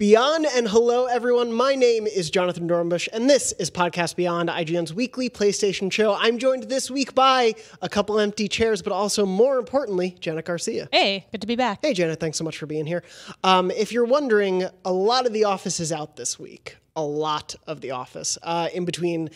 Beyond and hello everyone, my name is Jonathon Dornbush and this is Podcast Beyond, IGN's weekly PlayStation show. I'm joined this week by a couple empty chairs, but also more importantly, Janet Garcia. Hey, good to be back. Hey Janet, thanks so much for being here. If you're wondering, a lot of The Office is out this week. A lot of The Office. In between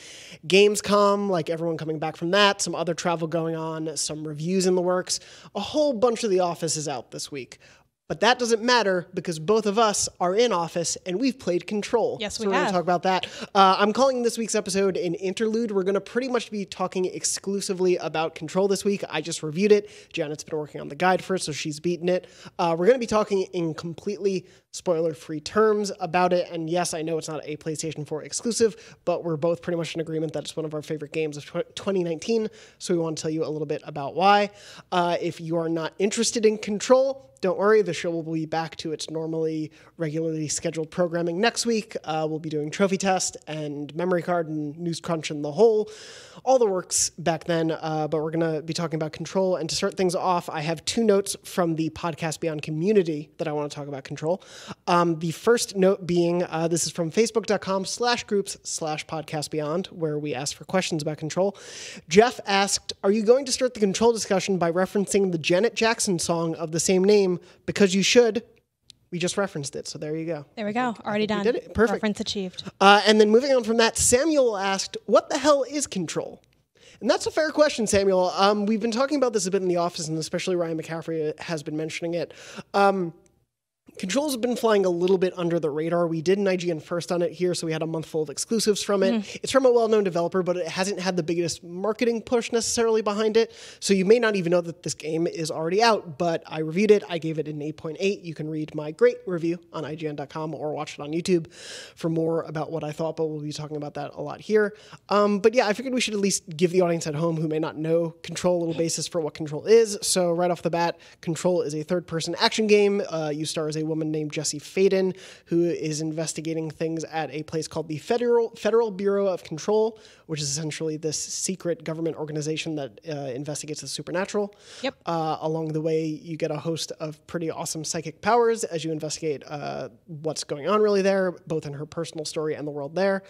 Gamescom, like everyone coming back from that, some other travel going on, some reviews in the works, a whole bunch of The Office is out this week. But that doesn't matter because both of us are in Office and we've played Control. Yes, so we we're going have. to talk about that. I'm calling this week's episode an interlude. We're going to pretty much be talking exclusively about Control this week. I just reviewed it. Janet's been working on the guide for it, so she's beaten it. We're going to be talking in completely spoiler-free terms about it. And yes, I know it's not a PlayStation 4 exclusive, but we're both pretty much in agreement that it's one of our favorite games of 2019. So we want to tell you a little bit about why. If you are not interested in Control, don't worry, the show will be back to its regularly scheduled programming next week. We'll be doing Trophy Test and Memory Card and News Crunch and all the works back then. But we're going to be talking about Control. And to start things off, I have two notes from the Podcast Beyond community that I want to talk about Control. The first note being, this is from facebook.com/groups/podcastbeyond, where we asked for questions about Control. Jeff asked, are you going to start the Control discussion by referencing the Janet Jackson song of the same name? Because you should. We just referenced it, so there you go. There we go. Already done. We did it. Perfect. Reference achieved. And then moving on from that, Samuel asked, what the hell is Control? And that's a fair question, Samuel. We've been talking about this a bit in the office, and especially Ryan McCaffrey has been mentioning it. Control's been flying a little bit under the radar. We did an IGN first on it here, so we had a month full of exclusives from it. It's from a well-known developer, but it hasn't had the biggest marketing push necessarily behind it. So you may not even know that this game is already out, but I reviewed it. I gave it an 8.8. You can read my great review on IGN.com or watch it on YouTube for more about what I thought, but we'll be talking about that a lot here. But yeah, I figured we should at least give the audience at home who may not know Control a little basis for what Control is. So right off the bat, Control is a third-person action game. You star as a woman named Jessie Faden, who is investigating things at a place called the Federal Bureau of Control, which is essentially this secret government organization that investigates the supernatural. Yep. Along the way, you get a host of pretty awesome psychic powers as you investigate what's going on really there, both in her personal story and the world there.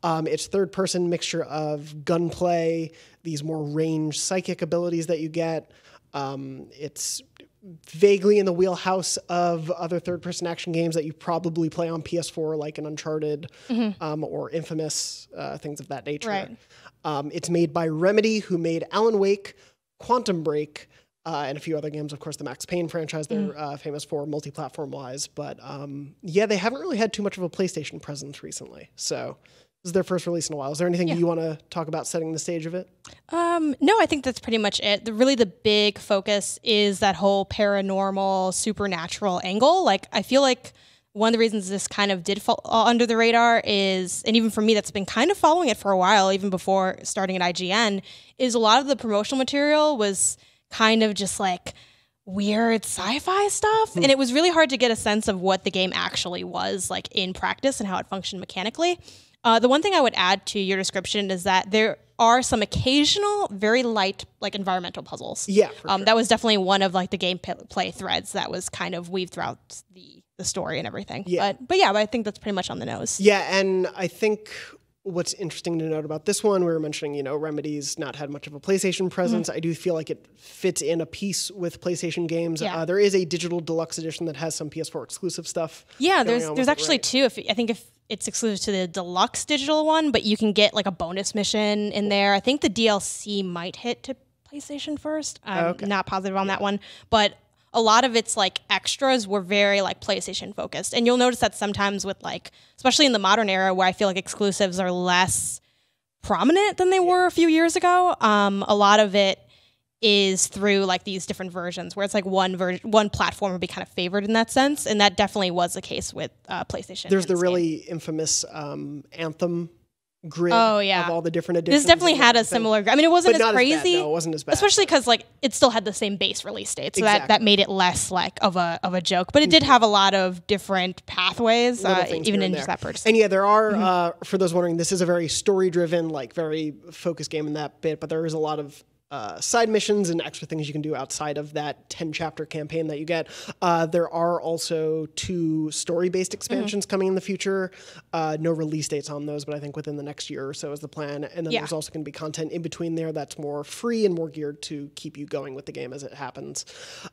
It's third-person mixture of gunplay, these more ranged psychic abilities that you get. It's vaguely in the wheelhouse of other third-person action games that you probably play on PS4, like an Uncharted or Infamous, things of that nature. Right. It's made by Remedy, who made Alan Wake, Quantum Break, and a few other games. Of course, the Max Payne franchise they're famous for multi-platform-wise. But yeah, they haven't really had too much of a PlayStation presence recently. So this is their first release in a while. Is there anything you want to talk about setting the stage of it? No, I think that's pretty much it. The big focus is that whole paranormal, supernatural angle. Like, I feel like one of the reasons this kind of did fall under the radar is, and even for me that's been kind of following it for a while, even before starting at IGN, is a lot of the promotional material was kind of just like weird sci-fi stuff. And it was really hard to get a sense of what the game actually was like in practice and how it functioned mechanically. The one thing I would add to your description is that there are some occasional, very light, like environmental puzzles. Yeah, for sure. That was definitely one of like the gameplay threads that was kind of weaved throughout the story and everything. Yeah. But I think that's pretty much on the nose. Yeah, and I think what's interesting to note about this one, we were mentioning, Remedy's not had much of a PlayStation presence. I do feel like it fits in a piece with PlayStation games. Yeah. There is a digital deluxe edition that has some PS4 exclusive stuff. Yeah, there's actually two. I think if it's exclusive to the deluxe digital one, but you can get like a bonus mission in there. I think the DLC might hit to PlayStation first. I'm not positive on that one, but a lot of its like extras were very like PlayStation focused. And you'll notice that sometimes with like, especially in the modern era where I feel like exclusives are less prominent than they were a few years ago. A lot of it is through like these different versions where it's like one platform would be kind of favored in that sense. And that definitely was the case with PlayStation. There's the really infamous Anthem grid of all the different editions. This definitely had a similar, I mean, it wasn't as crazy. No, it wasn't as bad. Especially because like it still had the same base release date. So that made it less like of a joke. But it did have a lot of different pathways, even in just that purchase. And yeah, there are, for those wondering, this is a very story-driven, like very focused game in that bit, but there is a lot of side missions and extra things you can do outside of that 10-chapter campaign that you get. There are also 2 story-based expansions coming in the future. No release dates on those, but I think within the next year or so is the plan. And then there's also going to be content in between there that's more free and more geared to keep you going with the game as it happens.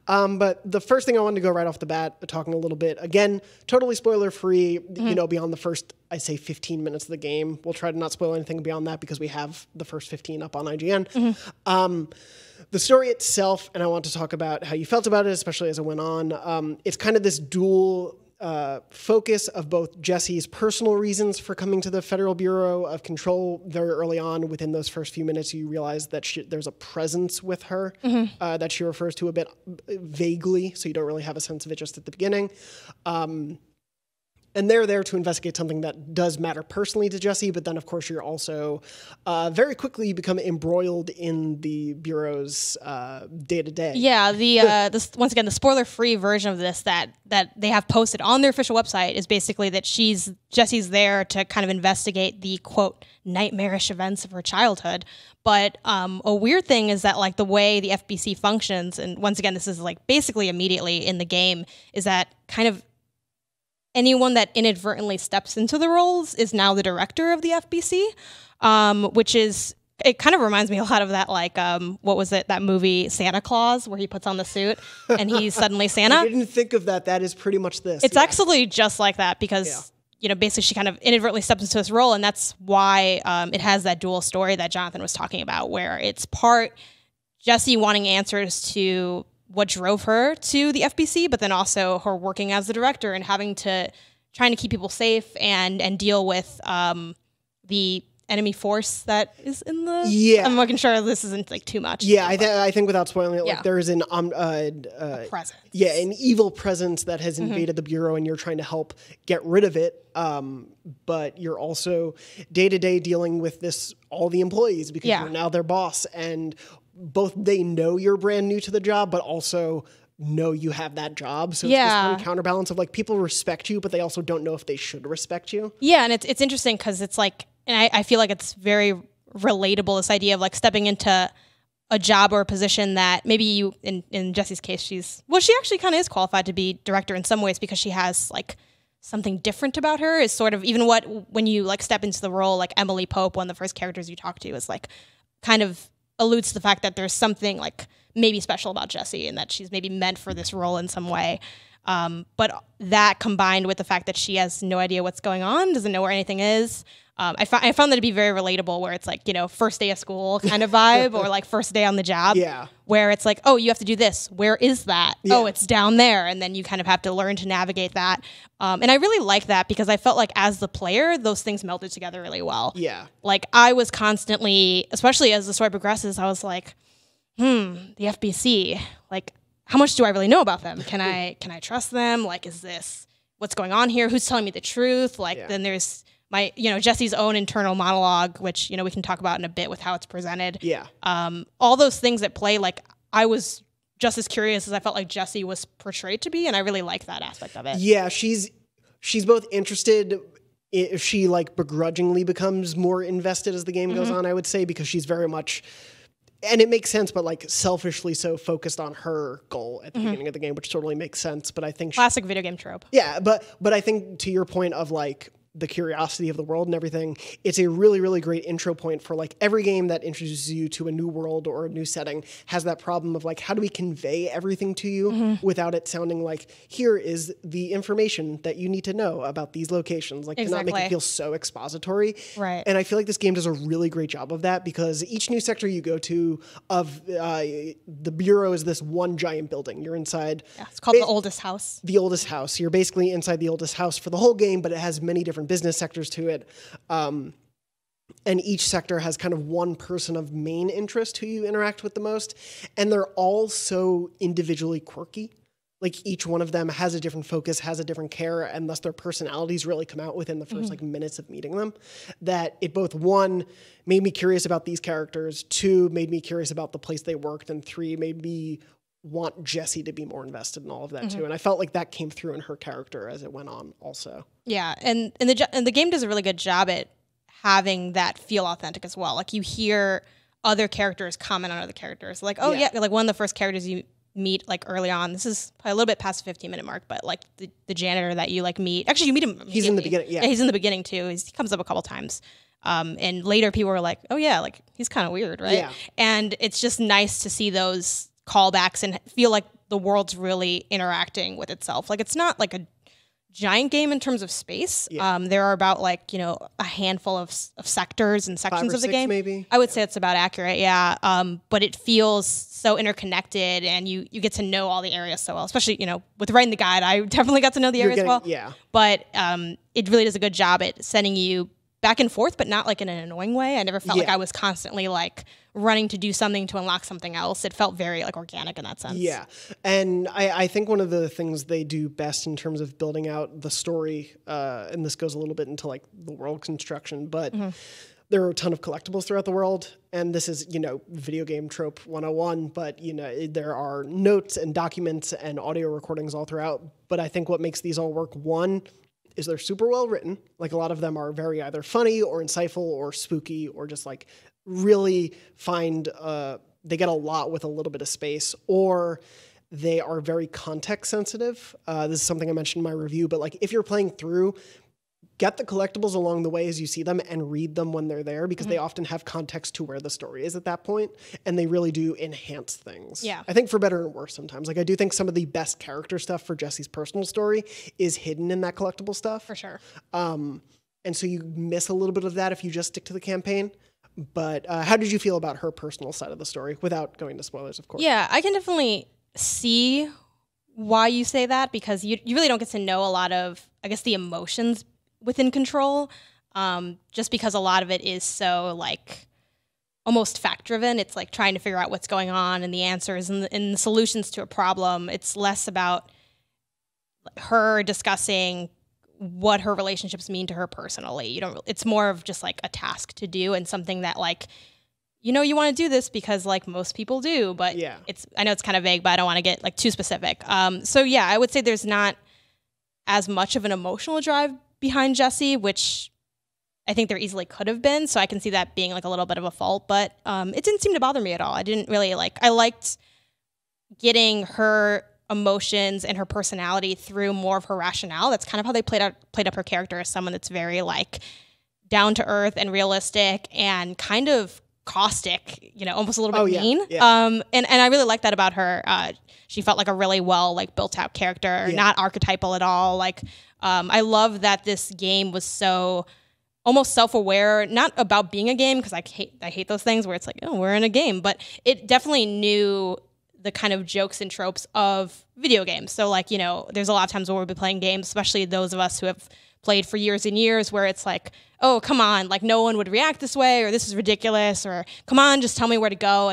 But the first thing I wanted to go right off the bat, talking a little bit, again, totally spoiler-free, beyond the first, I'd say 15 minutes of the game. We'll try to not spoil anything beyond that because we have the first 15 up on IGN. The story itself, and I want to talk about how you felt about it, especially as it went on. It's kind of this dual focus of both Jesse's personal reasons for coming to the Federal Bureau of Control. Very early on, within those first few minutes, you realize that there's a presence with her that she refers to a bit vaguely, so you don't really have a sense of it just at the beginning. And they're there to investigate something that does matter personally to Jesse, but then, of course, you're also very quickly you become embroiled in the Bureau's day-to-day. Yeah, this, once again, the spoiler-free version of this that they have posted on their official website is basically that Jesse's there to kind of investigate the, quote, nightmarish events of her childhood. But a weird thing is that, like, the way the FBC functions, and once again, this is, like, basically immediately in the game, is that kind of anyone that inadvertently steps into the roles is now the director of the FBC, which is, it kind of reminds me a lot of that, like, what was it, that movie Santa Claus, where he puts on the suit and he's suddenly Santa? I didn't think of that. That is pretty much this. It's actually just like that because, basically she kind of inadvertently steps into this role, and that's why it has that dual story that Jonathon was talking about, where it's part Jesse wanting answers to what drove her to the FBC, but then also her working as the director and trying to keep people safe and deal with the enemy force that is in the. Yeah, I'm making sure this isn't like too much. Yeah, I think without spoiling it, like there is a presence. Yeah, an evil presence that has invaded the Bureau, and you're trying to help get rid of it. But you're also day to day dealing with all the employees because you're now their boss, and both they know you're brand new to the job, but also know you have that job. So it's this kind of counterbalance of, like, people respect you, but they also don't know if they should respect you. Yeah, and it's interesting because it's like, and I feel like it's very relatable, this idea of, like, stepping into a job or a position that maybe you, in Jesse's case, she actually kind of is qualified to be director in some ways because she has, like, something different about her. Is sort of even when you, like, step into the role, like Emily Pope, one of the first characters you talk to, is, like, kind of alludes to the fact that there's something, like, maybe special about Jessie and that she's maybe meant for this role in some way. But that combined with the fact that she has no idea what's going on, doesn't know where anything is, I found that to be very relatable, where it's like, first day of school kind of vibe or like first day on the job. Yeah. Where it's like, oh, you have to do this. Where is that? Yeah. Oh, it's down there. And then you kind of have to learn to navigate that. And I really like that because I felt like as the player, those things melted together really well. Yeah. Like I was constantly, especially as the story progresses, I was like, the FBC, like, how much do I really know about them? Can I trust them? Like, is this what's going on here? Who's telling me the truth? Like, then there's my, Jesse's own internal monologue, which, we can talk about in a bit with how it's presented. Yeah. All those things at play, like, I was just as curious as I felt like Jessie was portrayed to be, and I really like that aspect of it. Yeah, she's both interested. If she, like, begrudgingly becomes more invested as the game goes on, I would say, because she's very much, and it makes sense, but, like, selfishly so focused on her goal at the beginning of the game, which totally makes sense. But I think classic video game trope. Yeah, but I think to your point of, like, the curiosity of the world and everything, it's a really, really great intro point for, like, every game that introduces you to a new world or a new setting has that problem of, like, how do we convey everything to you without it sounding like, here is the information that you need to know about these locations, like, to not make it feel so expository. Right. And I feel like this game does a really great job of that, because each new sector you go to of the Bureau is this one giant building. You're inside. Yeah, it's called the oldest house. The oldest house. You're basically inside the oldest house for the whole game, but it has many different business sectors to it. And each sector has kind of one person of main interest who you interact with the most. And they're all so individually quirky. Like, each one of them has a different focus, has a different care, and thus their personalities really come out within the first like minutes of meeting them. That it both, one, made me curious about these characters, two, made me curious about the place they worked, and three, made me want Jessie to be more invested in all of that too. And I felt like that came through in her character as it went on also. Yeah, and the game does a really good job at having that feel authentic as well. Like, you hear other characters comment on other characters. Like, oh yeah, like one of the first characters you meet like early on. This is probably a little bit past the 15-minute mark, but like the janitor that you like meet. Actually, you meet him. He's in the beginning. Yeah, he's in the beginning too. He comes up a couple times. And later people were like, oh yeah, like he's kind of weird, right? Yeah. And it's just nice to see those callbacks and feel like the world's really interacting with itself. Like it's not like a giant game in terms of space. Yeah. There are about like, you know, a handful of sectors and sections of the game. Maybe. I would say it's about accurate, yeah. But it feels so interconnected and you get to know all the areas so well, especially, you know, with writing the guide, I definitely got to know the areas well. Yeah. But it really does a good job at sending you back and forth, but not like in an annoying way. I never felt like I was constantly like running to do something to unlock something else. It felt very like organic in that sense. Yeah. And I think one of the things they do best in terms of building out the story, and this goes a little bit into like the world construction, but there are a ton of collectibles throughout the world. And this is, you know, video game trope 101, but, you know, there are notes and documents and audio recordings all throughout. But I think what makes these all work, one, is they're super well written. Like a lot of them are very either funny or insightful or spooky or just like really they get a lot with a little bit of space, or they are very context sensitive. This is something I mentioned in my review, but like if you're playing through, get the collectibles along the way as you see them and read them when they're there, because they often have context to where the story is at that point, and they really do enhance things. Yeah. I think for better and worse sometimes. Like I do think some of the best character stuff for Jesse's personal story is hidden in that collectible stuff. For sure. And so you miss a little bit of that if you just stick to the campaign. But how did you feel about her personal side of the story, without going to spoilers, of course? Yeah, I can definitely see why you say that, because you really don't get to know a lot of, I guess, the emotions within Control, just because a lot of it is so like almost fact driven. It's like trying to figure out what's going on and the answers and the solutions to a problem. It's less about her discussing what her relationships mean to her personally. It's more of just like a task to do and something that like, you know, you want to do this because like most people do, but I know it's kind of vague, but I don't want to get like too specific. So yeah, I would say there's not as much of an emotional drive behind Jesse, which I think there easily could have been. So I can see that being like a little bit of a fault, but it didn't seem to bother me at all. I didn't really I liked getting her emotions and her personality through more of her rationale. That's kind of how they played up her character as someone that's very like down to earth and realistic and kind of caustic, you know, almost a little bit mean. Yeah. And I really like that about her. She felt like a really well like built out character, not archetypal at all. Like I love that this game was so almost self-aware, not about being a game, because I hate those things where it's like, oh, we're in a game, but it definitely knew the kind of jokes and tropes of video games. So like, you know, there's a lot of times where we'll be playing games, especially those of us who have played for years and years, where it's like, oh, come on, like no one would react this way, or this is ridiculous, or come on, just tell me where to go.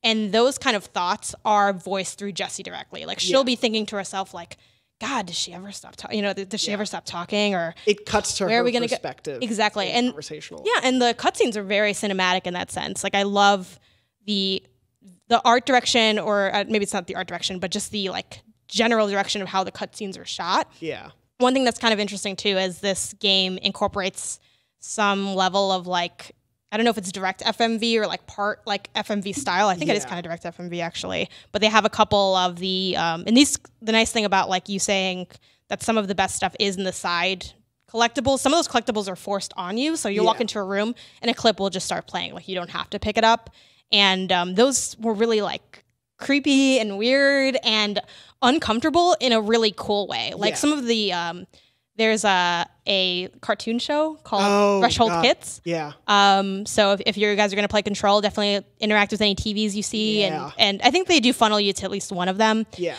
And those kind of thoughts are voiced through Jessie directly. Like she'll be thinking to herself like, God, does she ever stop talking? You know, does she ever stop talking? Or it cuts to where her are we gonna perspective. Exactly. And conversational. Yeah, and the cutscenes are very cinematic in that sense. Like I love the art direction, or maybe it's not the art direction, but just the like general direction of how the cutscenes are shot. Yeah. One thing that's kind of interesting too is this game incorporates some level of like, I don't know if it's direct FMV or like part like FMV style. I think it is kind of direct FMV actually, but they have a couple of the and the nice thing about like you saying that some of the best stuff is in the side collectibles. Some of those collectibles are forced on you, so you walk into a room and a clip will just start playing. Like you don't have to pick it up, and those were really like creepy and weird and uncomfortable in a really cool way. Like some of the there's a cartoon show called Threshold Kits. Yeah. So if you guys are going to play Control, definitely interact with any TVs you see. And I think they do funnel you to at least one of them. Yeah.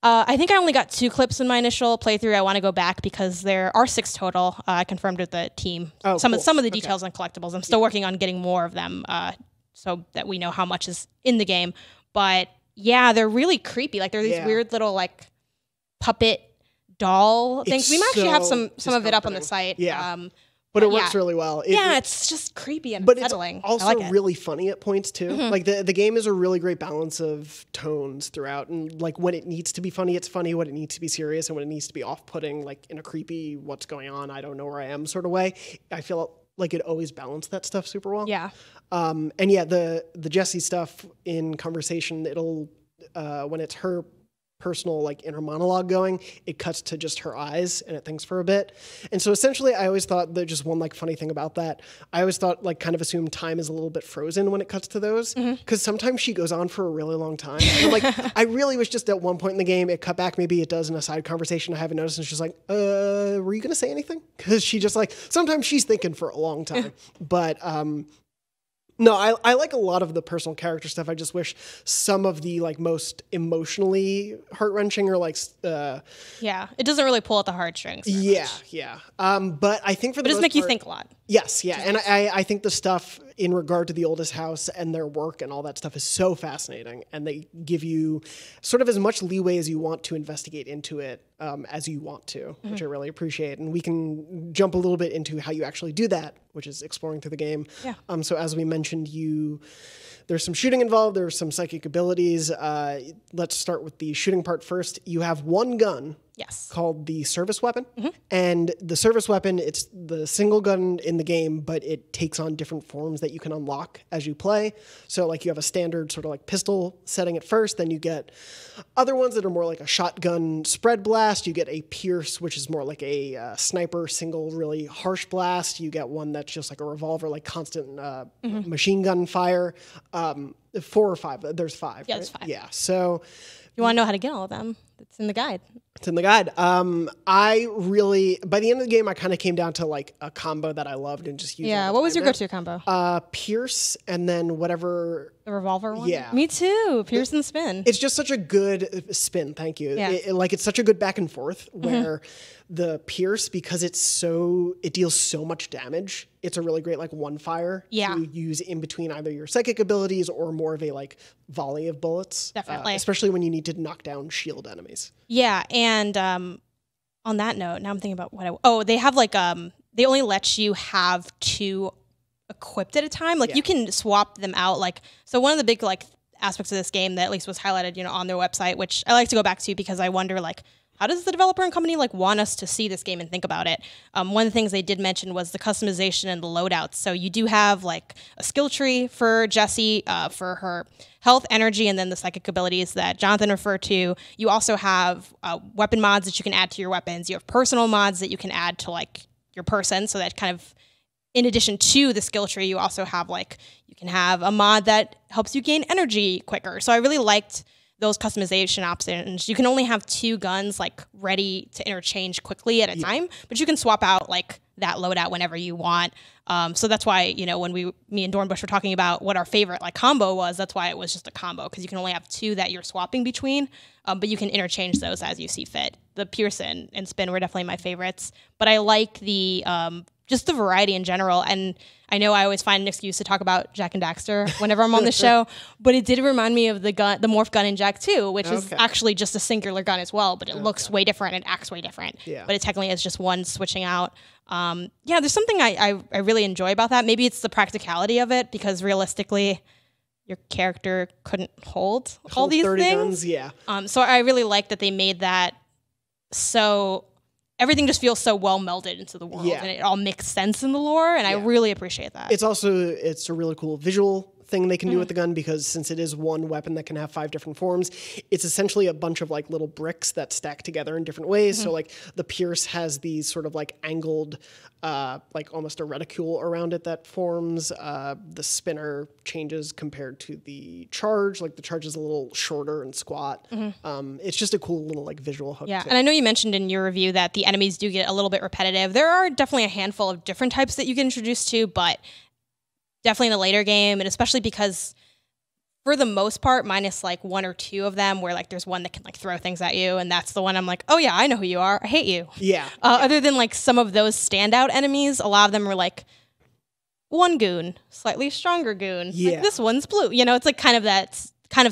I think I only got 2 clips in my initial playthrough. I want to go back because there are 6 total. I confirmed with the team. Some of the details on collectibles. I'm still working on getting more of them so that we know how much is in the game. But yeah, they're really creepy. Like they're these weird little like puppet doll things. We might actually have some of it up on the site. Yeah. But it works really well. It's just creepy and unsettling. But it's also really funny at points too. Like the game is a really great balance of tones throughout, and like when it needs to be funny, it's funny. When it needs to be serious, and when it needs to be off-putting, like in a creepy, what's going on, I don't know where I am sort of way. I feel like it always balanced that stuff super well. Yeah. And yeah, the Jessie stuff in conversation, it'll when it's her personal like inner monologue going, it cuts to just her eyes and it thinks for a bit. And so essentially I always thought that just one like funny thing about that, I always thought like kind of assumed time is a little bit frozen when it cuts to those, because sometimes she goes on for a really long time. And like I really was just at one point in the game it cut back, maybe it does in a side conversation I haven't noticed, and she's like, were you gonna say anything? Because she just like sometimes she's thinking for a long time. But no, I like a lot of the personal character stuff. I just wish some of the like most emotionally heart-wrenching or like yeah, it doesn't really pull at the heartstrings. Yeah. But I think for the it does most make you part, think a lot. Yes, yeah. And I think the stuff in regard to the oldest house and their work and all that stuff is so fascinating, and they give you sort of as much leeway as you want to investigate into it as you want to, which I really appreciate. And we can jump a little bit into how you actually do that, which is exploring through the game. Yeah. So as we mentioned, there's some shooting involved, there's some psychic abilities. Let's start with the shooting part first. You have one gun. Yes. Called the service weapon. And the service weapon, it's the single gun in the game, but it takes on different forms that you can unlock as you play. So like you have a standard sort of like pistol setting at first, then you get other ones that are more like a shotgun spread blast. You get a pierce, which is more like a sniper single really harsh blast. You get one that's just like a revolver, like constant machine gun fire. 4 or 5. There's 5. Yeah, right? there's 5. Yeah. So you want to know how to get all of them? It's in the guide. It's in the guide. I really, by the end of the game, I kind of came down to like a combo that I loved and just used. Yeah. What was your go-to combo? Pierce and then whatever. The revolver one? Yeah. Me too. Pierce and spin. It's just such a good spin. Thank you. Yeah. It's such a good back and forth where the pierce, because it deals so much damage. It's a really great like one fire to use in between either your psychic abilities or more of a like volley of bullets. Definitely. Especially when you need to knock down shield enemies. Yeah. And on that note, now I'm thinking about they have like, they only let you have 2 equipped at a time. Like you can swap them out. Like, so one of the big like aspects of this game that at least was highlighted, on their website, which I like to go back to because I wonder like, how does the developer and company like want us to see this game and think about it? One of the things they did mention was the customization and the loadouts. So you do have like a skill tree for Jessie for her health, energy, and then the psychic abilities that Jonathon referred to. You also have weapon mods that you can add to your weapons. You have personal mods that you can add to like your person. So that kind of, in addition to the skill tree, you also have like, you can have a mod that helps you gain energy quicker. So I really liked those customization options. You can only have 2 guns like ready to interchange quickly at a time, but you can swap out like that loadout whenever you want. So that's why, when me and Dornbush were talking about what our favorite like combo was, that's why it was just a combo, because you can only have 2 that you're swapping between, but you can interchange those as you see fit. The Pierce and Spin were definitely my favorites, but I like the just the variety in general. And I know I always find an excuse to talk about Jak and Daxter whenever I'm on the show, but it did remind me of the morph gun in Jak 2, which is actually just a singular gun as well, but it looks way different and acts way different. Yeah. But it technically is just one switching out. There's something I really enjoy about that. Maybe it's the practicality of it, because realistically, your character couldn't hold all these 30 things. Guns, so I really like that they made that so everything just feels so well melded into the world, and it all makes sense in the lore, and I really appreciate that. It's a really cool visual thing they can do with the gun, because since it is one weapon that can have 5 different forms, it's essentially a bunch of like little bricks that stack together in different ways. So like the Pierce has these sort of like angled, like almost a reticule around it that forms. The Spinner changes compared to the Charge. Like the Charge is a little shorter and squat. It's just a cool little like visual hook. Yeah, and I know you mentioned in your review that the enemies do get a little bit repetitive. There are definitely a handful of different types that you get introduced to, but definitely in the later game, and especially because for the most part, minus like 1 or 2 of them where like there's one that can like throw things at you, and that's the one I'm like, oh yeah, I know who you are. I hate you. Other than like some of those standout enemies, a lot of them are like one goon, slightly stronger goon. Like this one's blue. It's like kind of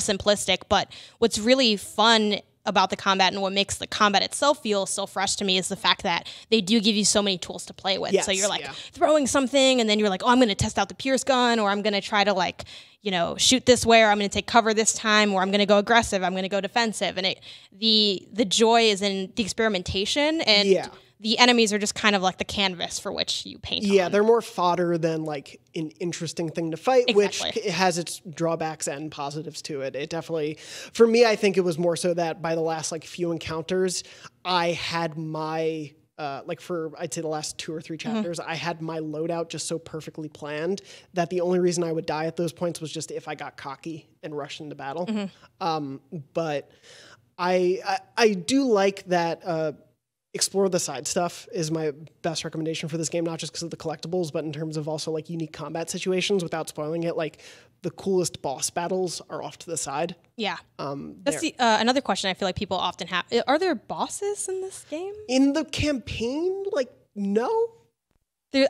simplistic, but what's really fun about the combat and what makes the combat itself feel so fresh to me is the fact that they do give you so many tools to play with. So you're like throwing something, and then you're like, oh, I'm going to test out the Pierce gun, or I'm going to try to like, shoot this way, or I'm going to take cover this time, or I'm going to go aggressive, I'm going to go defensive. And the joy is in the experimentation and the enemies are just kind of like the canvas for which you paint Yeah, on. they're more fodder than like an interesting thing to fight, which Exactly. it has its drawbacks and positives to it. It definitely, for me, I think it was more so that by the last like few encounters, I had my like for I'd say the last 2 or 3 chapters, I had my loadout just so perfectly planned that the only reason I would die at those points was just if I got cocky and rushed into battle. But I do like that. Explore the side stuff is my best recommendation for this game, not just because of the collectibles, but in terms of also like unique combat situations without spoiling it. Like the coolest boss battles are off to the side. Yeah. That's another question I feel like people often have. Are there bosses in this game? In the campaign, like, no.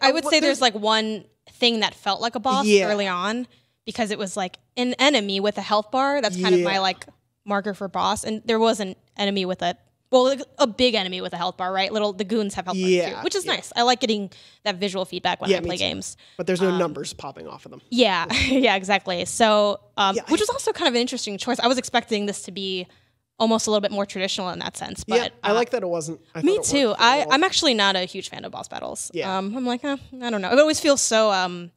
I would say there's like one thing that felt like a boss early on because it was like an enemy with a health bar. That's kind of my like marker for boss. And there was an enemy with like a big enemy with a health bar, right? The goons have health bars too, which is nice. I like getting that visual feedback when I play games. But there's no numbers popping off of them. Yeah, yeah, exactly. So, which was also kind of an interesting choice. I was expecting this to be almost a little bit more traditional in that sense. But I like that it wasn't. Me too. I'm actually not a huge fan of boss battles. Yeah. I'm like, I don't know. It always feels so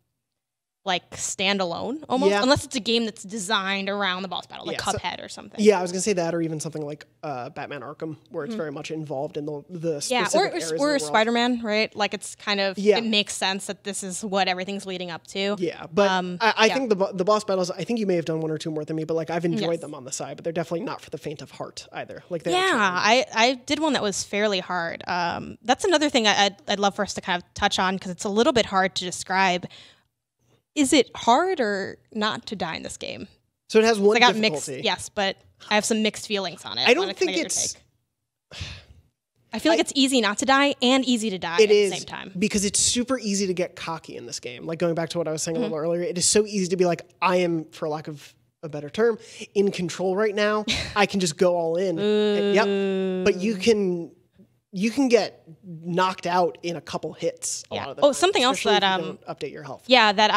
like standalone almost, unless it's a game that's designed around the boss battle, like Cuphead or something. Yeah, I was gonna say that, or even something like Batman Arkham, where it's very much involved in the specific areas of the world. Spider-Man, right? Like it's kind of it makes sense that this is what everything's leading up to. Yeah, but I think the boss battles. I think you may have done 1 or 2 more than me, but like I've enjoyed them on the side. But they're definitely not for the faint of heart either. Like I did one that was fairly hard. That's another thing I'd love for us to kind of touch on because it's a little bit hard to describe. Is it hard or not to die in this game? So it has one difficulty. difficulty. Yes, but I have some mixed feelings on it. I don't think it's... I feel like it's easy not to die and easy to die at the same time. Because it's super easy to get cocky in this game. Like going back to what I was saying a little earlier, it is so easy to be like, I am, for lack of a better term, in control right now. I can just go all in. But you can get knocked out in a couple hits a lot of the time. Something else that if you don't update your health. Yeah, that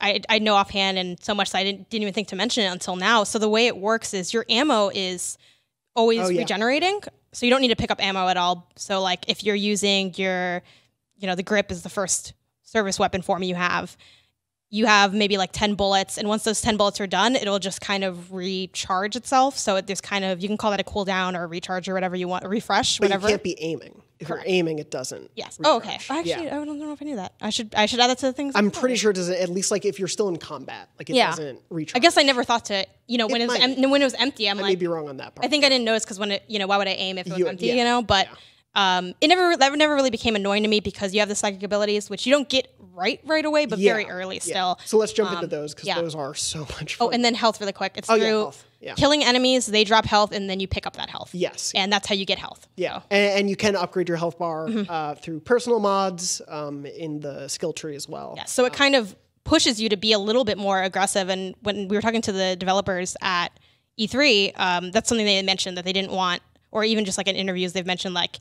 I know offhand, and so much that I didn't even think to mention it until now. So the way it works is your ammo is always regenerating, so you don't need to pick up ammo at all. So like if you're using your, the grip is the first service weapon form you have maybe like 10 bullets, and once those 10 bullets are done, it'll just kind of recharge itself. So there's kind of, you can call that a cooldown or a recharge or whatever you want, a refresh, but whatever. You can't be aiming. If you're aiming, it doesn't. Yes. Recharge. Oh, okay. Actually, I don't know if I knew that. I should add that to the things. I'm pretty sure it doesn't, at least like if you're still in combat, like it doesn't recharge. I guess I never thought to, when it was empty, I may be wrong on that part. I think I didn't notice because when it, why would I aim if it was empty, but that never really became annoying to me because you have the psychic abilities, which you don't get right away, but very early still. So let's jump into those because those are so much fun. Oh, and then health really quick. It's through killing enemies, they drop health, and then you pick up that health. Yes. And that's how you get health. Yeah. So. And you can upgrade your health bar through personal mods in the skill tree as well. Yeah. So it kind of pushes you to be a little bit more aggressive. And when we were talking to the developers at E3, that's something they had mentioned that they didn't want, or even just like in interviews, they've mentioned like,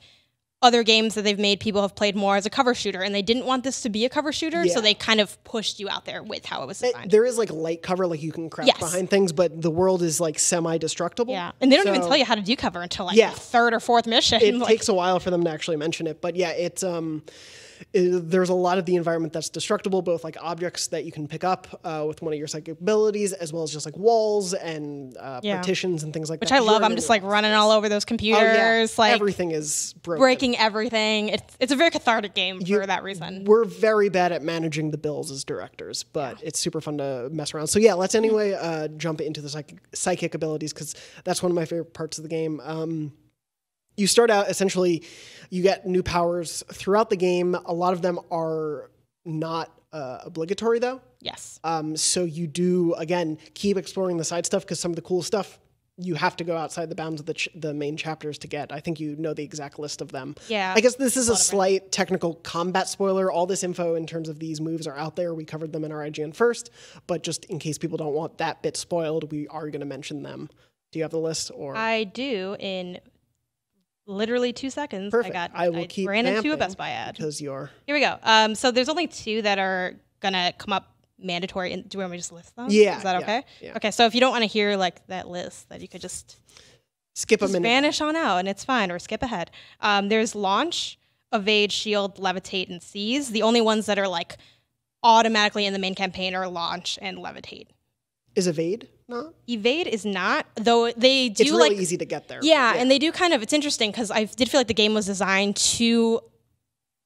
other games that they've made, people have played more as a cover shooter, and they didn't want this to be a cover shooter, so they kind of pushed you out there with how it was designed. There is like light cover, like you can crouch behind things, but the world is like semi-destructible. Yeah, and they don't even tell you how to do cover until like the 3rd or 4th mission. It takes a while for them to actually mention it, but yeah, it's there's a lot of the environment that's destructible, both like objects that you can pick up with one of your psychic abilities, as well as just like walls and partitions and things like that. Which I love. I'm just like running all over those computers. Like everything is broken. Breaking everything. It's a very cathartic game for that reason. We're very bad at managing the bills as directors, but it's super fun to mess around. So yeah, let's anyway jump into the psychic abilities because that's one of my favorite parts of the game. You start out, essentially, you get new powers throughout the game. A lot of them are not obligatory, though. Yes. So you do, again, keep exploring the side stuff because some of the cool stuff, you have to go outside the bounds of the main chapters to get. I think you know the exact list of them. Yeah. I guess this is a slight technical combat spoiler. All this info in terms of these moves are out there. We covered them in our IGN first, but just in case people don't want that bit spoiled, we are going to mention them. Do you have the list? Or I do in... literally 2 seconds. Perfect. I ran into a Best Buy ad. Because you're... Here we go. So there's only 2 that are going to come up mandatory. Do you want me to just list them? Yeah. Is that okay? Yeah. Okay, so if you don't want to hear like that list, that you could just skip a minute. Vanish on out and it's fine, or skip ahead. There's Launch, evade, shield, levitate, and seize. The only ones that are like automatically in the main campaign are launch and levitate. Is evade not? Evade is not, though they do It's really like easy to get there. yeah, and they do kind of. It's interesting because I did feel like the game was designed to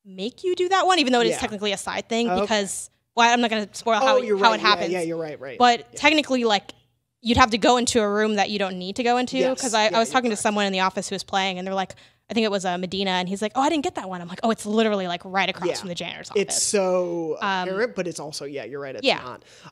make you do that one, even though it is technically a side thing. Because well, I'm not going to spoil how it happens. Yeah, you're right. But technically, like you'd have to go into a room that you don't need to go into. Because I was talking to someone in the office who was playing, and they're like, I think it was Medina, and he's like, "Oh, I didn't get that one." I'm like, "Oh, it's literally like right across from the janitor's office." It's so apparent, but it's also you're right. It's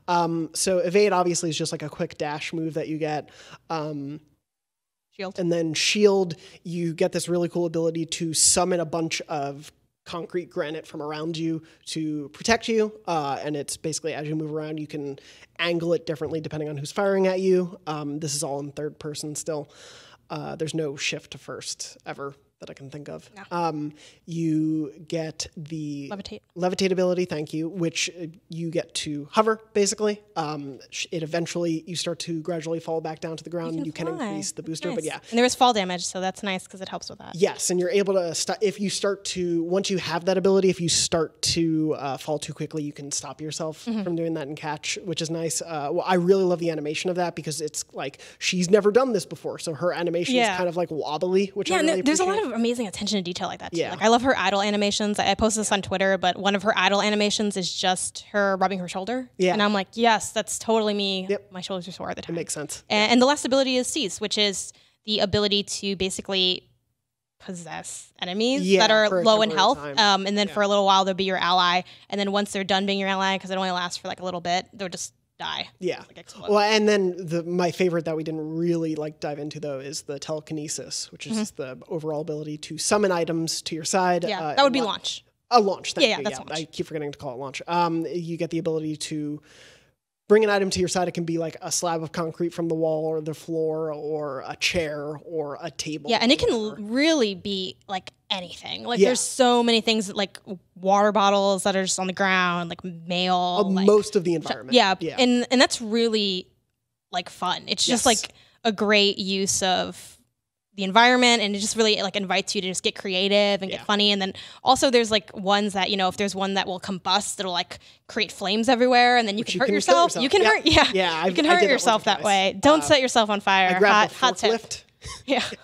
not. So evade obviously is just like a quick dash move that you get. Shield, and then shield, you get this really cool ability to summon a bunch of concrete granite from around you to protect you. And it's basically as you move around, you can angle it differently depending on who's firing at you. This is all in third person still. There's no shift to first ever that I can think of. No. You get the levitate ability, thank you, which you get to hover, basically. It eventually, you start to gradually fall back down to the ground, and you can increase the booster, but yeah. And there is fall damage, so that's nice because it helps with that. Yes, and you're able to, if you start to, once you have that ability, if you start to fall too quickly, you can stop yourself from doing that and catch, which is nice. Well, I really love the animation of that because it's like, she's never done this before, so her animation is kind of like wobbly, which I really appreciate. There's a lot of amazing attention to detail like that too. Like I love her idle animations. I posted this on Twitter, but one of her idle animations is just her rubbing her shoulder. Yeah. And I'm like, yes, that's totally me. Yep. My shoulders are sore at the time. It makes sense. And the last ability is seize, which is the ability to basically possess enemies that are low in health. And then for a little while, they'll be your ally. And then once they're done being your ally, because it only lasts for like a little bit, they'll just die. Yeah. Like well, and then my favorite that we didn't really like dive into though is the telekinesis, which is the overall ability to summon items to your side. Yeah, that would be launch. A launch. Thank you. That's launch. I keep forgetting to call it launch. You get the ability to bring an item to your side. It can be like a slab of concrete from the wall or the floor or a chair or a table. Yeah, and it can really be like anything. Like there's so many things that, like water bottles that are just on the ground, like mail. Most of the environment. Yeah. And that's really like fun. It's just like a great use of the environment, and it just really like invites you to just get creative and get funny. And then also there's like ones that, you know, if there's one that will combust, it'll like create flames everywhere, and then you can hurt yourself. You can hurt, you can hurt yourself that way. Don't set yourself on fire. I grabbed hot the forklift.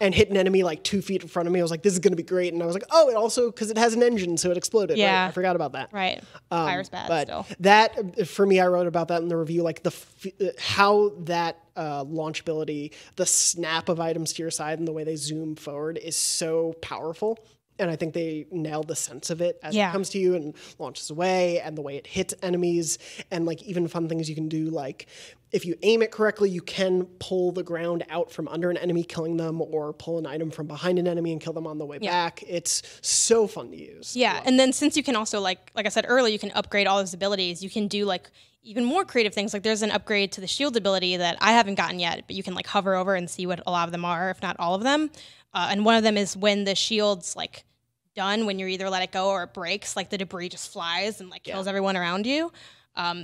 And hit an enemy like 2 feet in front of me. I was like, this is going to be great. And I was like, oh, it also, because it has an engine, so it exploded. Yeah. Right? I forgot about that. Right. Fire's bad but still. That, for me, I wrote about that in the review, like how that launch ability, the snap of items to your side and the way they zoom forward is so powerful. And I think they nailed the sense of it as it comes to you and launches away, and the way it hits enemies, and like even fun things you can do, like if you aim it correctly, you can pull the ground out from under an enemy, killing them, or pull an item from behind an enemy and kill them on the way back. It's so fun to use. Yeah, and then since you can also, like I said earlier, you can upgrade all those abilities. You can do like even more creative things. Like there's an upgrade to the shield ability that I haven't gotten yet, but you can like hover over and see what a lot of them are, if not all of them. And one of them is when the shield's like done, when you either let it go or it breaks, like the debris just flies and like kills everyone around you.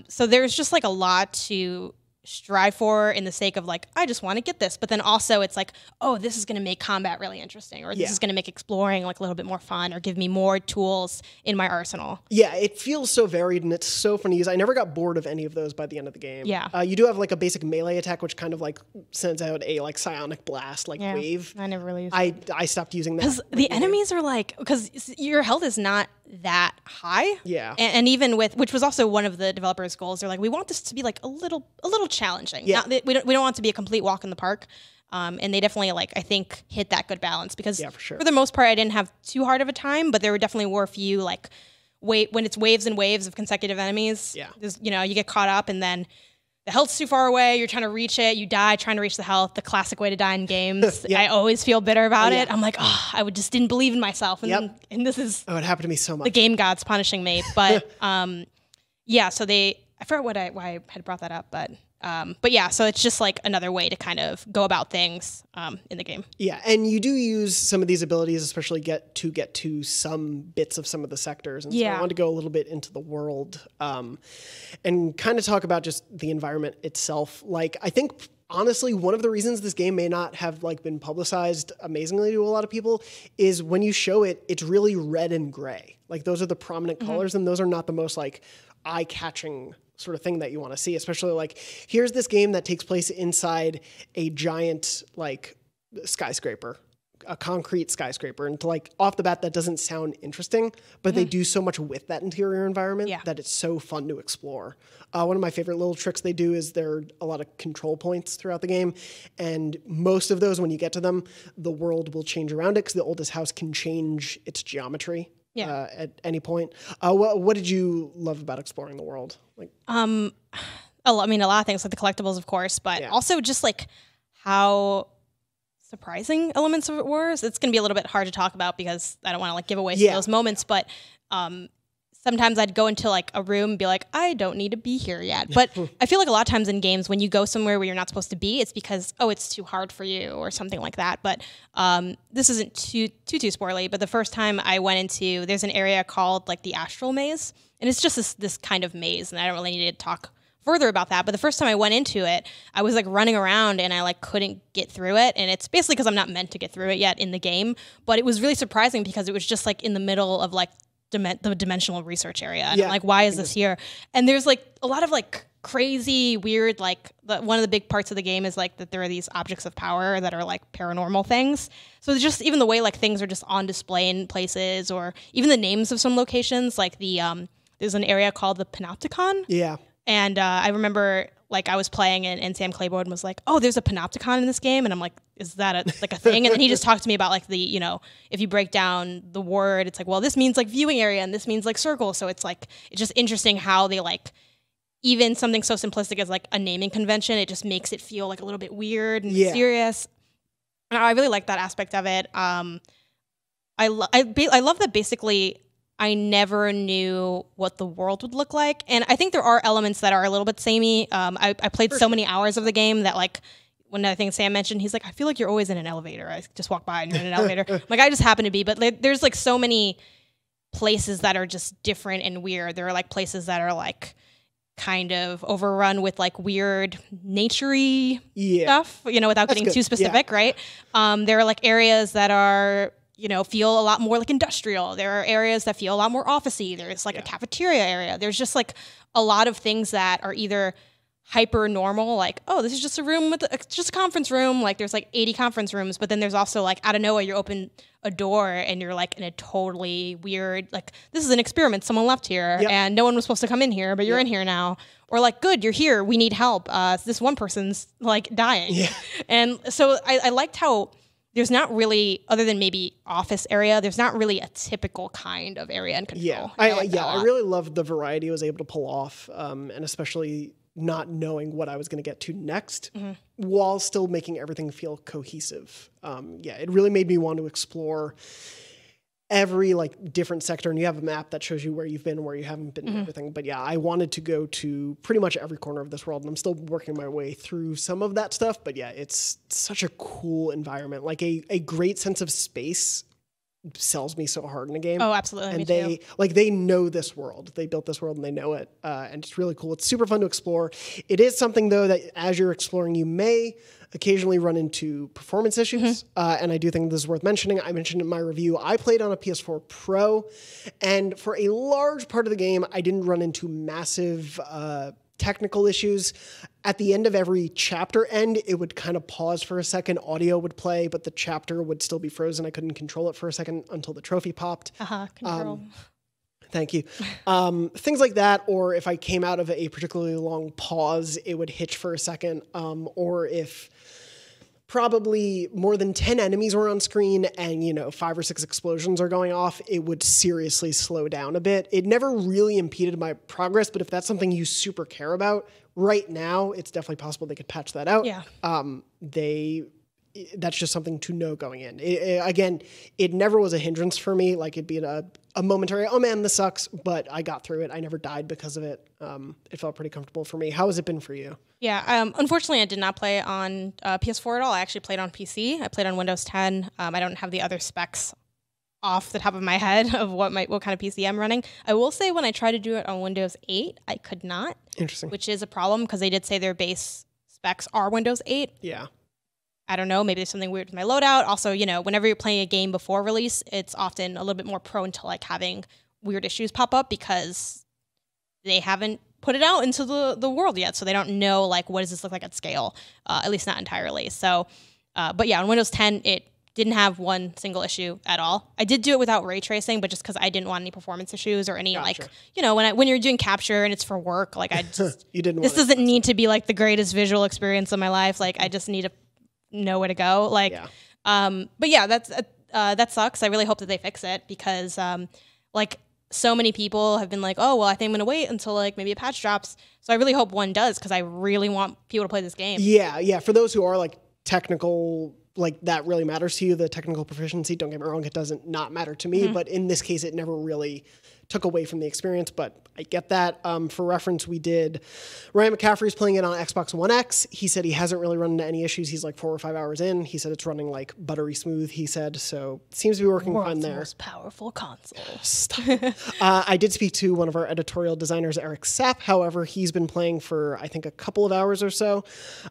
So there's just like a lot to strive for in the sake of like, I just want to get this. But then also it's like, oh, this is going to make combat really interesting, or this is going to make exploring like a little bit more fun, or give me more tools in my arsenal. Yeah, it feels so varied and it's so fun to use. I never got bored of any of those by the end of the game. Yeah. You do have like a basic melee attack, which kind of like sends out a like psionic blast, like wave. I never really used it. I stopped using that. Because the enemies are like, because your health is not that high. Yeah. And even with, which was also one of the developers' goals, they're like, we want this to be like a little challenging. Yeah. We don't want it to be a complete walk in the park. And they definitely, like, I think, hit that good balance, because for the most part, I didn't have too hard of a time, but there definitely were a few, like, when it's waves and waves of consecutive enemies, you know, you get caught up, and then the health's too far away, you're trying to reach it, you die trying to reach the health, the classic way to die in games. I always feel bitter about it. I'm like, oh, I just didn't believe in myself. And, and this is... Oh, it happened to me so much. The game gods punishing me. But, yeah, so I forgot why I had brought that up, but yeah, so it's just like another way to kind of go about things in the game. Yeah, and you do use some of these abilities, especially get to some bits of some of the sectors. And so I want to go a little bit into the world and kind of talk about just the environment itself. Like, I think honestly, one of the reasons this game may not have like been publicized amazingly to a lot of people is when you show it, it's really red and gray. Like those are the prominent colors, and those are not the most like eye-catching sort of thing that you want to see, especially like here's this game that takes place inside a giant like skyscraper, a concrete skyscraper, and to like off the bat that doesn't sound interesting, but they do so much with that interior environment that it's so fun to explore. One of my favorite little tricks they do is there are a lot of control points throughout the game, and most of those, when you get to them, the world will change around it because the oldest house can change its geometry at any point. What did you love about exploring the world? Like, I mean, a lot of things, like the collectibles, of course, but also just like how surprising elements of it were. So it's going to be a little bit hard to talk about because I don't want to like give away some of those moments, but sometimes I'd go into like a room and be like, I don't need to be here yet. But I feel like a lot of times in games, when you go somewhere where you're not supposed to be, it's because, oh, it's too hard for you or something like that. But this isn't too spoilery, but the first time I went into, there's an area called like the Astral Maze, and it's just this kind of maze, and I don't really need to talk further about that. But the first time I went into it, I was like running around and I like couldn't get through it. And it's basically because I'm not meant to get through it yet in the game. But it was really surprising because it was just like in the middle of like the dimensional research area. And I'm like, why is this here? And there's like a lot of like crazy, weird, like one of the big parts of the game is like that there are these objects of power that are like paranormal things. So it's just even the way like things are just on display in places, or even the names of some locations, like the there's an area called the Panopticon. Yeah. And I remember, like, I was playing and Sam Claiborne was like, "Oh, there's a Panopticon in this game," and I'm like, "Is that a thing?" And then he just talked to me about like the, you know, if you break down the word, it's like, well, this means like viewing area and this means like circle. So it's like it's just interesting how they like even something so simplistic as like a naming convention, it just makes it feel like a little bit weird and mysterious. And I really like that aspect of it. I love that basically I never knew what the world would look like. And I think there are elements that are a little bit samey. I played so many hours of the game that like, when I think Sam mentioned, he's like, I feel like you're always in an elevator. I just walk by and you're in an elevator. Like, I just happen to be. But like, there's like so many places that are just different and weird. There are like places that are like kind of overrun with like weird nature-y stuff, you know, without getting too specific, right? There are like areas that are, you know, feel a lot more like industrial. There are areas that feel a lot more officey. There's like a cafeteria area. There's just like a lot of things that are either hyper normal, like, oh, this is just a room with it's just a conference room. Like there's like 80 conference rooms, but then there's also like out of nowhere you open a door and you're like in a totally weird, like this is an experiment. Someone left here and no one was supposed to come in here, but you're in here now. Or like, good, you're here. We need help. This one person's like dying. Yeah. And so I liked how there's not really, other than maybe office area, there's not really a typical kind of area and control. Yeah, I really loved the variety I was able to pull off, and especially not knowing what I was going to get to next, while still making everything feel cohesive. It really made me want to explore every like different sector, and you have a map that shows you where you've been, where you haven't been, and everything. But yeah, I wanted to go to pretty much every corner of this world, and I'm still working my way through some of that stuff. But yeah, it's such a cool environment, like a great sense of space sells me so hard in a game. Oh, absolutely. And they know this world. They built this world and they know it. And it's really cool. It's super fun to explore. It is something though that as you're exploring, you may occasionally run into performance issues. And I do think this is worth mentioning. I mentioned in my review, I played on a PS4 Pro, and for a large part of the game, I didn't run into massive technical issues. At the end of every chapter end, it would kind of pause for a second, audio would play, but the chapter would still be frozen. I couldn't control it for a second until the trophy popped. Control. Thank you. Things like that, or if I came out of a particularly long pause, it would hitch for a second, or if probably more than 10 enemies were on screen and, you know, 5 or 6 explosions are going off, it would seriously slow down a bit. It never really impeded my progress, but if that's something you super care about, right now, it's definitely possible they could patch that out. Yeah. That's just something to know going in. Again, it never was a hindrance for me. Like it'd be a momentary, oh man, this sucks, but I got through it. I never died because of it. It felt pretty comfortable for me. How has it been for you? Yeah, unfortunately, I did not play on PS4 at all. I actually played on PC. I played on Windows 10. I don't have the other specs off the top of my head of what kind of PC I'm running. I will say when I tried to do it on Windows 8, I could not. Interesting. Which is a problem because they did say their base specs are Windows 8. Yeah. I don't know, maybe there's something weird with my loadout. Also, you know, whenever you're playing a game before release, it's often a little bit more prone to like having weird issues pop up because they haven't put it out into the world yet. So they don't know like what does this look like at scale, at least not entirely. So, but yeah, on Windows 10, it didn't have one single issue at all. I did do it without ray tracing, but just because I didn't want any performance issues or any like, you know, when you're doing capture and it's for work, like I just, this doesn't need to be like the greatest visual experience of my life. Like I just need to know where to go. Like, but yeah, that sucks. I really hope that they fix it because like so many people have been like, oh, well, I think I'm going to wait until like maybe a patch drops. So I really hope one does because I really want people to play this game. Yeah. Yeah. For those who are like technical, like that really matters to you, the technical proficiency, don't get me wrong, it doesn't not matter to me, but in this case, it never really took away from the experience, but I get that. For reference, Ryan McCaffrey's playing it on Xbox One X. He said he hasn't really run into any issues. He's like 4 or 5 hours in. He said it's running like buttery smooth, he said, so it seems to be working fine there. Most powerful console. I did speak to one of our editorial designers, Eric Sapp. However, he's been playing for, I think, a couple of hours or so,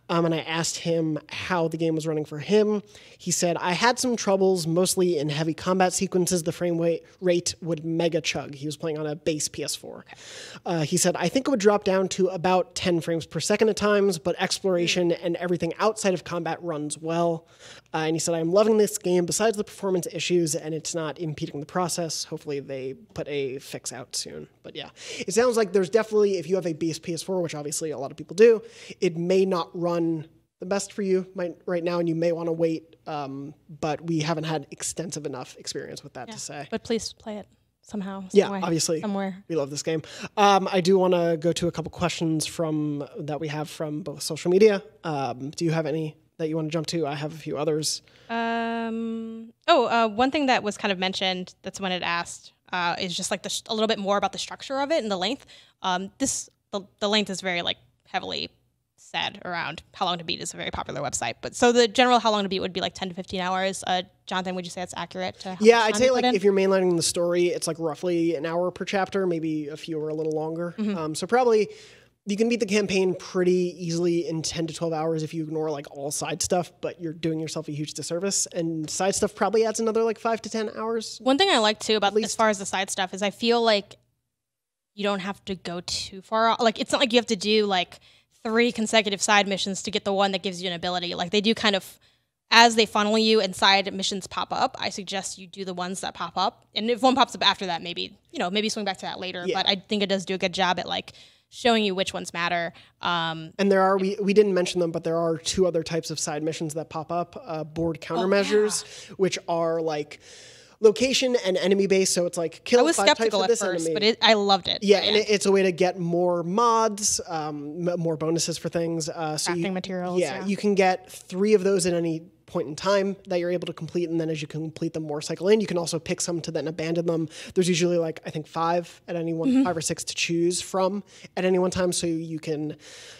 and I asked him how the game was running for him. He said, I had some troubles, mostly in heavy combat sequences. The frame rate would mega chug. He was playing on a base PS4. He said, I think it would drop down to about 10 frames per second at times, but exploration and everything outside of combat runs well. And he said, I'm loving this game besides the performance issues, and it's not impeding the process. Hopefully they put a fix out soon. But yeah, it sounds like there's definitely, if you have a base PS4, which obviously a lot of people do, it may not run the best for you right now, and you may want to wait, but we haven't had extensive enough experience with that to say. But please play it. Somehow. Yeah, obviously. Somewhere. We love this game. I do want to go to a couple questions that we have from both social media. Do you have any that you want to jump to? I have a few others. One thing that was kind of mentioned that someone had asked is just like a little bit more about the structure of it and the length. The length is very like heavily said around. How Long to Beat is a very popular website, but so the general How Long to Beat would be like 10 to 15 hours. Jonathan, would you say that's accurate? I'd say like if you're mainlining the story, it's like roughly an hour per chapter, maybe a few or a little longer. So probably you can beat the campaign pretty easily in 10 to 12 hours if you ignore like all side stuff, but you're doing yourself a huge disservice. And side stuff probably adds another like 5 to 10 hours. One thing I like too about as far as the side stuff is I feel like you don't have to go too far off. Like it's not like you have to do like 3 consecutive side missions to get the one that gives you an ability. Like they do kind of, as they funnel you and side missions pop up, I suggest you do the ones that pop up. And if one pops up after that, maybe swing back to that later. Yeah. But I think it does do a good job at like showing you which ones matter. And there are, we didn't mention them, but there are 2 other types of side missions that pop up. Board countermeasures, which are like location and enemy base, so it's like kill 5 types of this enemy. I was skeptical at first, but I loved it. Yeah, and it's a way to get more mods, more bonuses for things. Crafting materials. Yeah, you can get 3 of those at any point in time that you're able to complete, and then as you complete them, more cycle in. You can also pick some to then abandon them. There's usually like, I think 5 at any one, 5 or 6 to choose from at any one time, so you can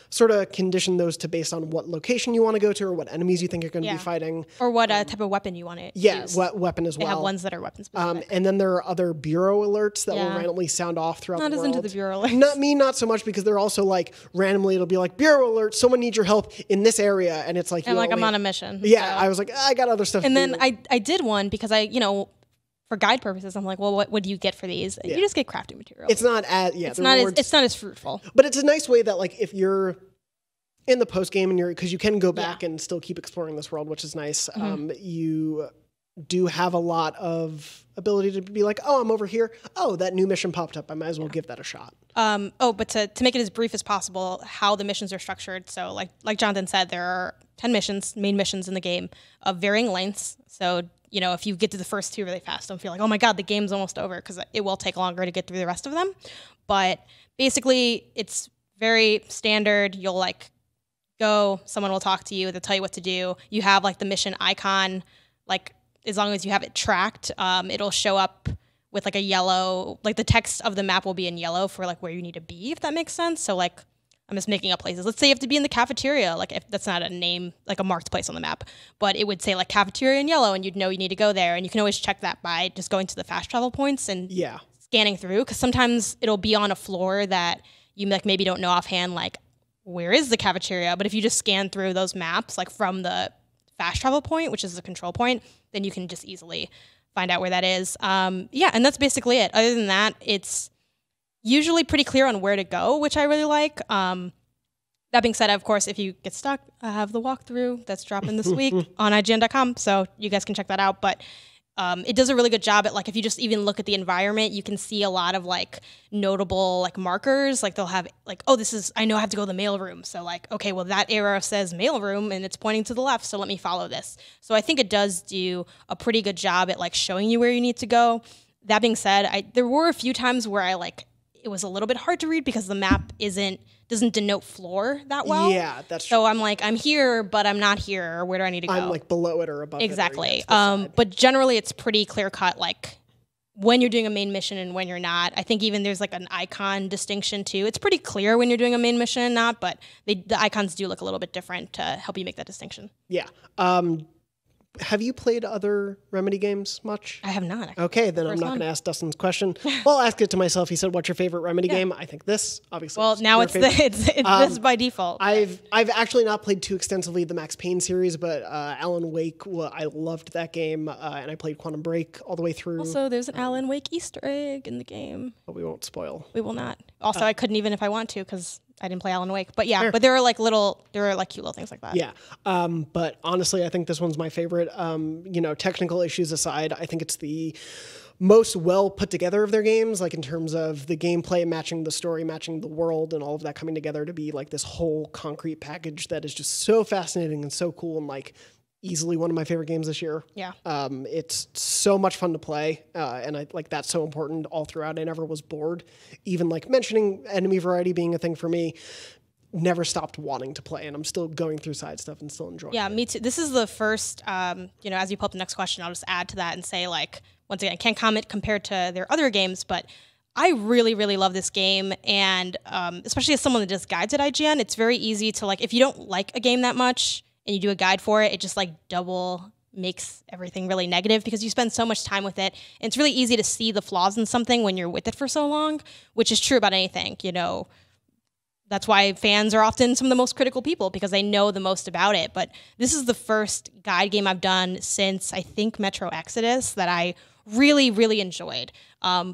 sort of condition those to based on what location you want to go to or what enemies you think you're going to be fighting. Or what type of weapon you want to use. Yeah, what weapon as well. They have ones that are weapon specific. And then there are other bureau alerts that will randomly sound off throughout the world. Not as into the bureau alerts. Not so much, because they're also like randomly it'll be like, bureau alert, someone needs your help in this area, and it's like, I'm on a mission. Yeah, so. I was like, I got other stuff to do. And then I did one because for guide purposes, I'm like, well, what do you get for these? You just get crafting materials. It's not as it's not as fruitful. But it's a nice way that like if you're in the post game and because you can go back and still keep exploring this world, which is nice. You do have a lot of ability to be like, oh, I'm over here. Oh, that new mission popped up. I might as well give that a shot. But to make it as brief as possible, how the missions are structured. So like Jonathan said, there are 10 main missions in the game of varying lengths. So, if you get to the first 2 really fast, don't feel like, oh my God, the game's almost over, because it will take longer to get through the rest of them. But basically it's very standard. You'll like go, someone will talk to you, they'll tell you what to do. You have like the mission icon, like as long as you have it tracked, it'll show up with like a yellow, like the text of the map will be in yellow for like where you need to be, if that makes sense. So like, I'm just making up places. Let's say you have to be in the cafeteria, like if that's not a name, like a marked place on the map, but it would say like cafeteria in yellow, and you'd know you need to go there. And you can always check that by just going to the fast travel points and scanning through. Cause sometimes it'll be on a floor that you like maybe don't know offhand, like where is the cafeteria? But if you just scan through those maps, like from the fast travel point, which is the control point, then you can just easily find out where that is. Yeah, and that's basically it. Other than that, it's usually pretty clear on where to go, which I really like. That being said, of course, if you get stuck, I have the walkthrough that's dropping this week on IGN.com, so you guys can check that out. But it does a really good job at, like, if you just even look at the environment, you can see a lot of, like, notable, like, markers. Like, they'll have, like, oh, I know I have to go to the mail room. So, like, okay, well, that arrow says mail room, and it's pointing to the left, so let me follow this. So I think it does do a pretty good job at, like, showing you where you need to go. That being said, there were a few times where it was a little bit hard to read because the map doesn't denote floor that well. Yeah, that's true. So I'm like, I'm here, but I'm not here. Or where do I need to go? I'm like below it or above exactly. it. Exactly. But generally, it's pretty clear cut, like when you're doing a main mission and when you're not. I think even there's like an icon distinction too. It's pretty clear when you're doing a main mission and not, but the icons do look a little bit different to help you make that distinction. Yeah. Have you played other Remedy games much? I have not. Okay, then I'm not going to ask Dustin's question. Well, I'll ask it to myself. He said, "What's your favorite Remedy game?" I think this, obviously. Well, now it's this by default. I've actually not played too extensively the Max Payne series, but Alan Wake, I loved that game, and I played Quantum Break all the way through. Also, there's an Alan Wake Easter egg in the game. But we won't spoil. We will not. Also, I couldn't even if I want to because I didn't play Alan Wake. But yeah, but there are like cute little things like that. Yeah. But honestly, I think this one's my favorite. Technical issues aside, I think it's the most well put together of their games, like in terms of the gameplay matching the story, matching the world, and all of that coming together to be like this whole concrete package that is just so fascinating and so cool, and like easily one of my favorite games this year. Yeah. It's so much fun to play, and I like that's so important all throughout. I never was bored. Even like mentioning enemy variety being a thing for me, never stopped wanting to play, and I'm still going through side stuff and still enjoying it. Yeah, me too. This is the first, as you pull up the next question, I'll just add to that and say, like, once again, I can't comment compared to their other games, but I really, really love this game, and especially as someone that does guides at IGN, it's very easy to, like, if you don't like a game that much and you do a guide for it, it just, like, double makes everything really negative because you spend so much time with it, and it's really easy to see the flaws in something when you're with it for so long, which is true about anything, That's why fans are often some of the most critical people because they know the most about it. But this is the first guide game I've done since, I think, Metro Exodus that I really, really enjoyed. I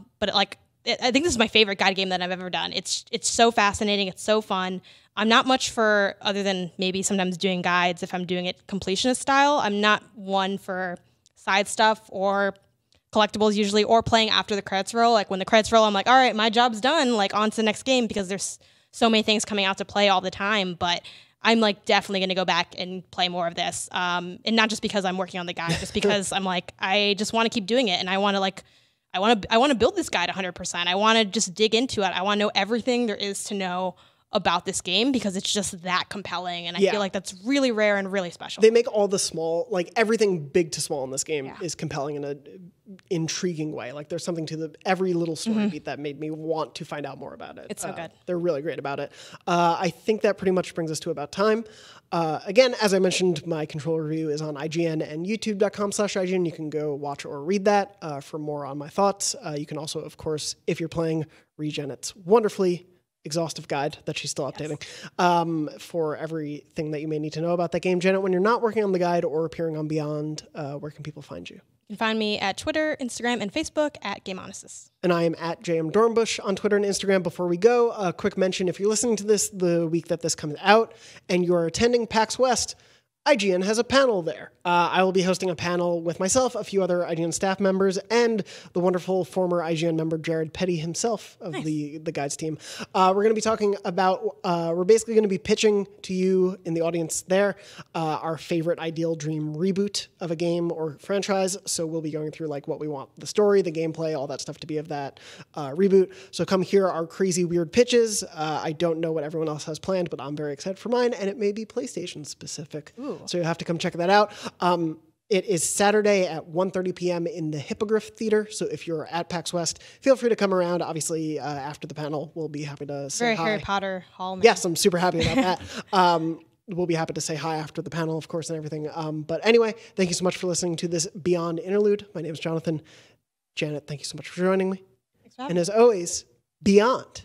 think this is my favorite guide game that I've ever done. It's so fascinating. It's so fun. I'm not much for, other than maybe sometimes doing guides if I'm doing it completionist style, I'm not one for side stuff or collectibles usually, or playing after the credits roll. Like when the credits roll, I'm like, all right, my job's done. Like on to the next game because there's so many things coming out to play all the time, but I'm like definitely going to go back and play more of this. And not just because I'm working on the guide, just because I'm like, I just want to keep doing it. And I want to build this guide 100%. I want to just dig into it. I want to know everything there is to know about this game because it's just that compelling. And I feel like that's really rare and really special. They make all the small, like everything big to small in this game is compelling in an intriguing way. Like there's something to every little story beat that made me want to find out more about it. It's so good. They're really great about it. I think that pretty much brings us to about time. Again, as I mentioned, my control review is on IGN and youtube.com/IGN. You can go watch or read that for more on my thoughts. You can also, of course, if you're playing Regen, it's wonderfully exhaustive guide that she's still updating for everything that you may need to know about that game. Janet, when you're not working on the guide or appearing on Beyond, where can people find you? You can find me at Twitter, Instagram, and Facebook at GameOnesis. And I am at JM Dornbush on Twitter and Instagram. Before we go, a quick mention, if you're listening to this the week that this comes out and you're attending PAX West, IGN has a panel there. I will be hosting a panel with myself, a few other IGN staff members, and the wonderful former IGN member Jared Petty himself of the Guides team. We're going to be talking about, we're basically going to be pitching to you in the audience there our favorite ideal dream reboot of a game or franchise. So we'll be going through like what we want the story, the gameplay, all that stuff to be of that reboot. So come hear our crazy weird pitches. I don't know what everyone else has planned, but I'm very excited for mine, and it may be PlayStation specific. Ooh. So you'll have to come check that out. It is Saturday at 1:30 p.m. in the Hippogriff Theater. So if you're at PAX West, feel free to come around. Obviously, after the panel, we'll be happy to say hi. Very Harry Potter hall. Yes, I'm super happy about that. We'll be happy to say hi after the panel, of course, and everything. But anyway, thank you so much for listening to this Beyond Interlude. My name is Jonathan. Janet, thank you so much for joining me. Thanks for having me. And as always, Beyond.